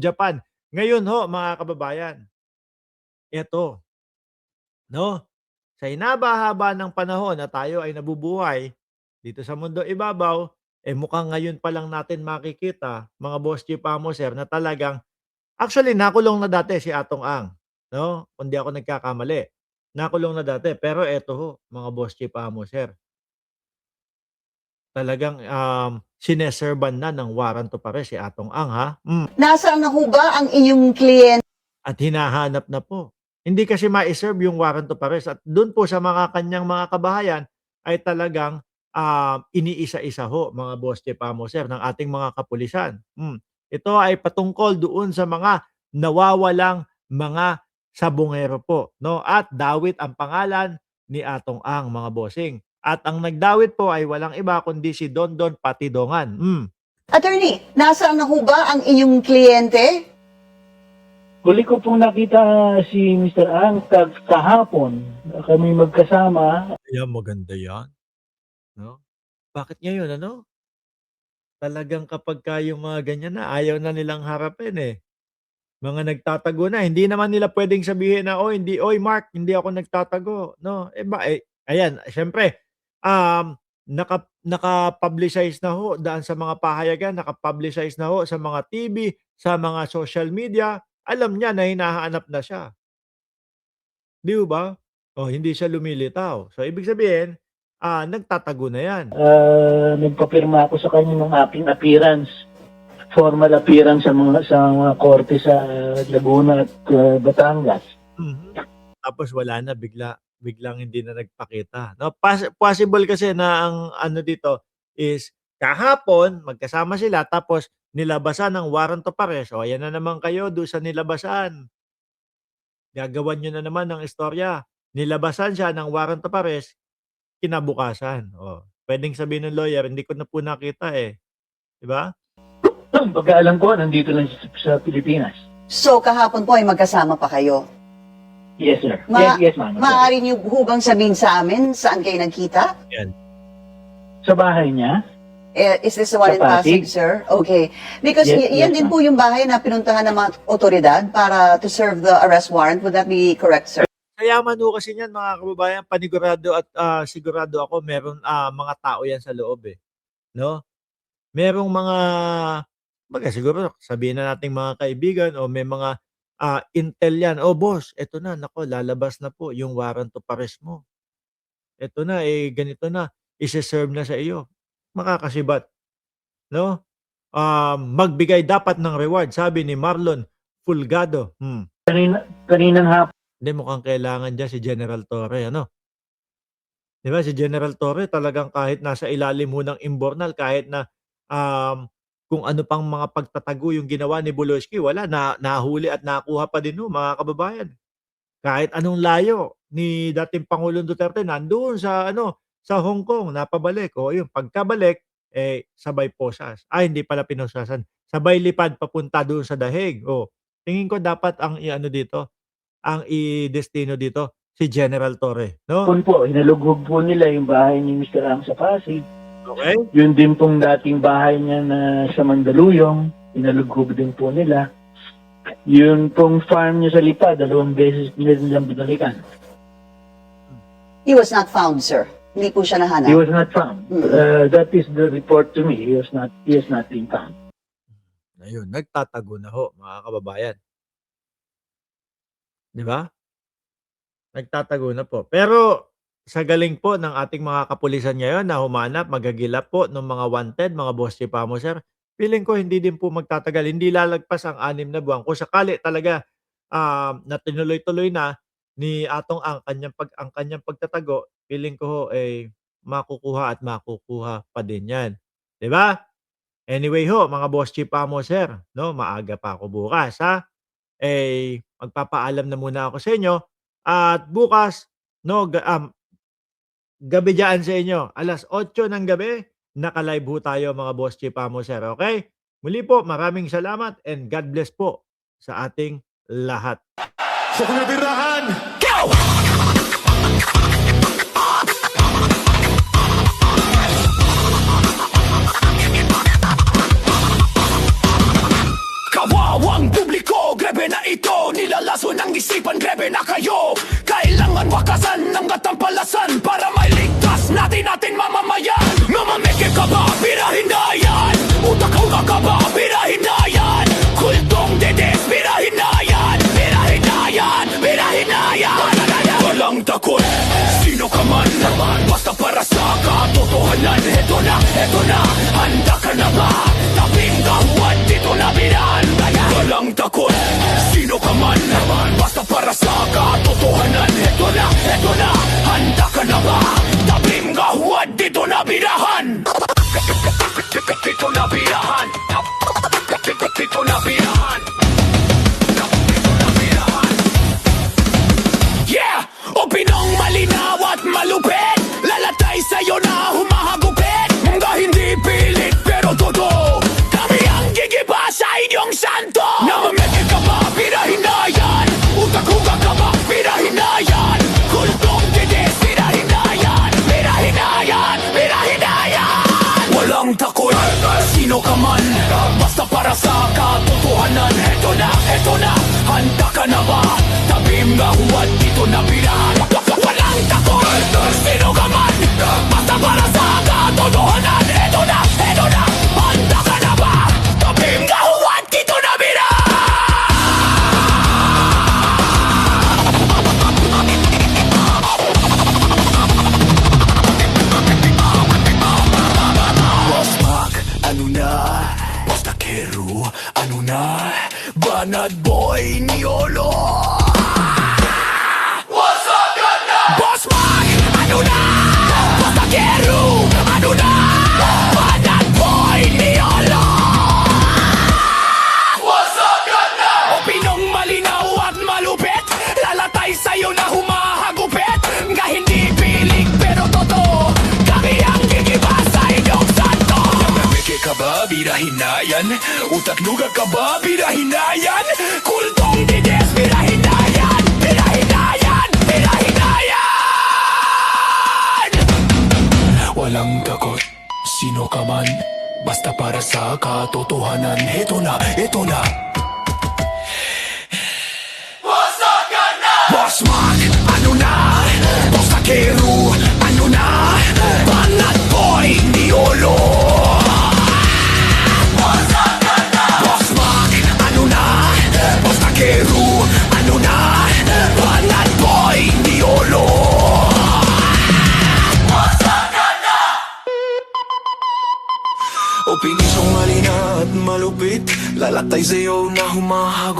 Japan. Ngayon ho, mga kababayan, eto, 'no, sa hinaba-haba ng panahon na tayo ay nabubuhay dito sa mundo ibabaw, eh, mukhang ngayon pa lang natin makikita, mga boss chief amo, sir, na talagang actually nakulong na dati si Atong Ang, 'no, kung di ako nagkakamali. Nakulong na dati, pero eto ho, mga boss chief amo, sir, talagang, sineserban na ng warrant of arrest si Atong Ang, ha. Nasaan na ho ba ang inyong kliyente? At hinahanap na po. Hindi kasi mai-serve yung warrant of arrest at dun po sa mga kanyang mga kabahayan ay talagang, iniisa-isa ho, mga boss chief amo, sir, ng ating mga kapulisan. Ito ay patungkol doon sa mga nawawalang mga sabongero po, 'no, at dawit ang pangalan ni Atong Ang, mga bossing. At ang nagdawit po ay walang iba kundi si Dondon Patidongan. Attorney, nasaan na ho ba ang inyong kliyente? Huli ko pong nakita si Mr. Ang kahapon. Kami magkasama. Ayan, maganda 'yan, 'no? Bakit ngayon ano, talagang kapagka yung mga ganyan na ayaw na nilang harapin, eh. Mga nagtatago na, hindi naman nila puwedeng sabihin na, "Oy hindi, oy Mark, hindi ako nagtatago." 'No? Ayan siyempre, naka-publicize na ho daan sa mga pahayagan, naka-publicize na ho sa mga TV, sa mga social media. Alam niya na hinahanap na siya, 'di ho ba? Oh, hindi siya lumilitaw. So, ibig sabihin, nagtatago na 'yan. Nagpapirma ako sa kanya ng aking appearance. Formal appearance sa mga korte sa Laguna at Batangas. Tapos wala na, biglang hindi na nagpakita, 'no? Possible kasi na ang ano dito is kahapon magkasama sila tapos nilabasan ng warrant of arrest. O ayan na naman kayo do'n sa nilabasan. Gagawan niyo na naman ng istorya. Nilabasan siya ng warrant of arrest kinabukasan. Oh, puwedeng sabihin ng lawyer, "Hindi ko na po nakita, eh." 'Di ba? Pagkaalam ko, nandito lang sa Pilipinas. So, kahapon po ay magkasama pa kayo. Yes, sir. Yes, ma'am. Maaari niyo ho bang sabihin sa amin saan kayo nagkita? Yan. Sa bahay niya. Is this the one Sa in Pasig, Pasig. sir? Okay. Because Yes, yan yes, din ma'am. po yung bahay na pinuntahan ng mga otoridad para to serve the arrest warrant. Would that be correct, sir? Kayaman ho kasi niyan, mga kababayan, panigurado at, sigurado ako meron, mga tao yan sa loob, eh, 'no? Merong mga siguro sabihin na nating mga kaibigan o may mga, intel yan, "Oh, boss, eto na, naku lalabas na po yung warrant of arrest mo. Eto na, eh, ganito na, ise-serve na sa iyo." Makakasibat, 'no? Magbigay dapat ng reward, sabi ni Marlon Fulgado. Kaninang hapon. Hindi, mukhang kailangan diyan si General Torre, ano? 'Di ba si General Torre talagang kahit nasa ilalim ho ng imbornal, kahit na, kung ano pang mga pagtatago yung ginawa ni Buloski, wala, nahuli at nakuha pa din ho, mga kababayan. Kahit anong layo ni dating Pangulong Duterte nandoon sa ano, sa Hong Kong, napabalik. O yun, pagkabalik, eh, sabay posas. Hindi pala pinosasan, sabay lipad papunta doon sa Dahig. Tingin ko dapat ang i-ano dito, ang i-destino dito si General Torre, 'no? Po, hinalugog po nila yung bahay ni Mr. Ang sa Pasig. Okay? Yun din pong dating bahay niya na sa Mandaluyong. Hinalugog din po nila. Yun pong farm niya sa Lipa, 2 beses nilang binalikan. He was not found, sir. Hindi po siya He nahanap. was not found. That is the report to me. He has not been found. Ayun, nagtatago na ho, mga kababayan. 'Di ba? Nagtatago na po. Pero sa galing po ng ating mga kapulisan ngayon na humanap, maghagilap po ng mga wanted, mga boss chief amo, sir, feeling ko hindi din po magtatagal. Hindi lalagpas ang 6 na buwan. Kung sakali talaga, na tinuloy-tuloy na ni Atong ang kanyang pagtatago, feeling ko ho, eh, makukuha at makukuha pa din 'yan. 'Di ba? Anyway ho, mga boss chief amo, sir, 'no, maaga pa ako bukas, ha. Eh, magpapaalam na muna ako sa inyo at bukas, 'no, gabi diyaan sa inyo, 8:00 ng gabi, naka-live ho tayo, mga boss chief amo, sir, okey? Muli po, maraming salamat and God bless po sa ating lahat. Sa kunabirahan! Kawawang publiko, grebe na ito. Nilalaso ng isipan, grebe na kayo. Kailangan wakasan ng katampalasan para mailigtas natin mamamayan. Mamameke ka ba? Birahin na yan. Utakaw ka ba? Birahin na yan. Kultong dedes, birahin na yan. Birahin na yan. Birahin na yan. Walang takot, sino ka man. Basta para sa katotohanan. Eto na, handa ka na ba? Tabing kahuan, dito na biran. Walang takot, sino ka man. Basta para sa katotohanan. Eto na, handa ka na ba? Tabing kahuan, dito na birahan. Dito na birahan. Dito na birahan. Yeah! Opinong malinaw at malupit. Lalatay sa'yo na humahagupit. Mga hindi pilit pero totoo. Kami ang gigiba sa inyong santo. Namameke ka ba? Birahin na yan. Utak-utak ka ba? Birahin na yan. Kultong dides, birahin na yan. Birahin na yan. Birahin na yan. Walang takot, sino ka man. Basta para sa katotohanan. Eto na, handa ka na ba? Tabim nga huwad, dito na birahan. Walang takot, sino ka man. Basta para sa katotohanan. Eto na, handa ka na ba? Tabim nga huwad, dito na birahan. Boss Mac, ano na? Boss Takeru, ano na? Banat Boy Niolo. What's up, ganda? Boss Mac, ano na? Boss Takeru, ano na? Banat Boy Niolo. What's up, ganda? Opinong malinaw at malupit. Lalatay sa'yo na humahagupit. Nga hindi pilig pero totoo. Kami ang gigiba sa inyong santo. Namameke ka ba? Birahin na yan. Utak-lugar ka ba? Birahin na yan. Kultong dides, birahin na yan. Birahin na yan. Birahin na yan. Walang takot, sino ka man. Basta para sa katotohanan. Ito na. Boss Mac, ano na? Boss Takeru, ano na? Banat Boy Niolo. Boss Mac, ano na? Boss Takeru, ano na? Banat Boy Niolo. Opinisyong malina at malupit. Lalatay sa'yo na humahago.